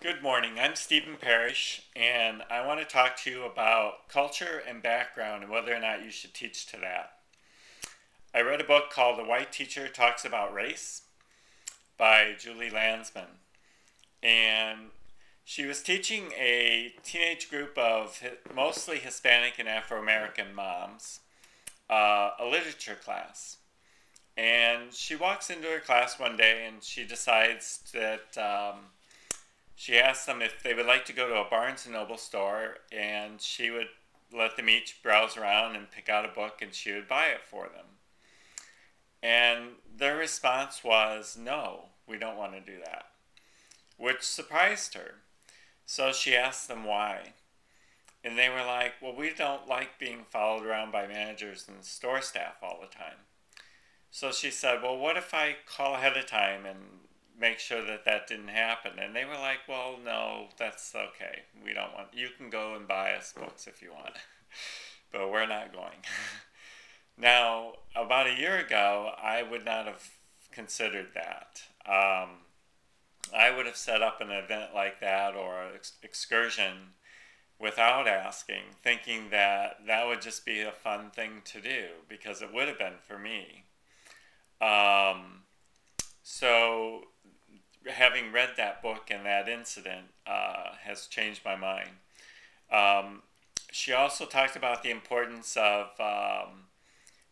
Good morning. I'm Stephen Parrish, and I want to talk to you about culture and background and whether or not you should teach to that. I read a book called The White Teacher Talks About Race by Julie Landsman, and she was teaching a teenage group of mostly Hispanic and Afro American moms a literature class. And she walks into her class one day and she decides that she asked them if they would like to go to a Barnes and Noble store, and she would let them each browse around and pick out a book, and she would buy it for them. And their response was, "No, we don't want to do that," which surprised her. So she asked them why. And they were like, "Well, we don't like being followed around by managers and store staff all the time." So she said, "Well, what if I call ahead of time and make sure that that didn't happen?" And they were like, "Well, no, that's okay. We don't want, you can go and buy us books if you want, but we're not going." Now, about a year ago, I would not have considered that. I would have set up an event like that or an excursion without asking, thinking that that would just be a fun thing to do because it would have been for me. Um, so, having read that book and that incident has changed my mind. Um, she also talked about the importance of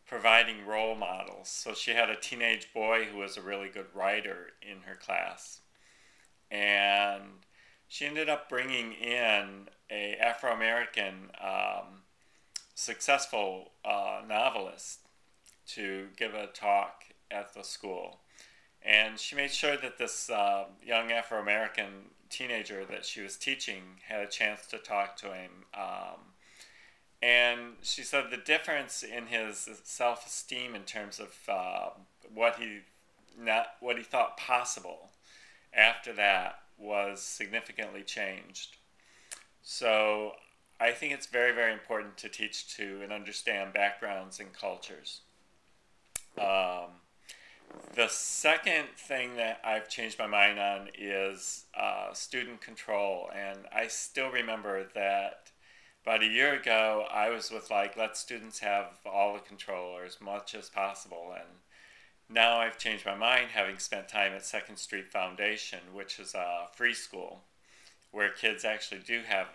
providing role models. So she had a teenage boy who was a really good writer in her class, and she ended up bringing in a Afro American successful novelist to give a talk at the school. And she made sure that this young Afro American teenager that she was teaching had a chance to talk to him. And she said the difference in his self esteem in terms of what he what he thought possible after that was significantly changed. So I think it's very, very important to teach to and understand backgrounds and cultures. Um, The second thing that I've changed my mind on is student control. And I still remember that about a year ago, I was with like, let students have all the control or as much as possible. And now I've changed my mind, having spent time at Second Street Foundation, which is a free school where kids actually do have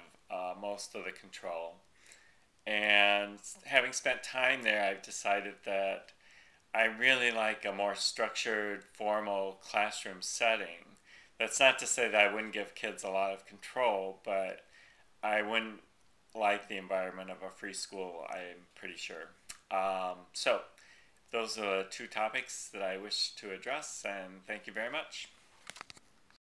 most of the control. And having spent time there, I've decided that I really like a more structured, formal classroom setting. That's not to say that I wouldn't give kids a lot of control, but I wouldn't like the environment of a free school, I'm pretty sure. So, those are the two topics that I wish to address, and thank you very much.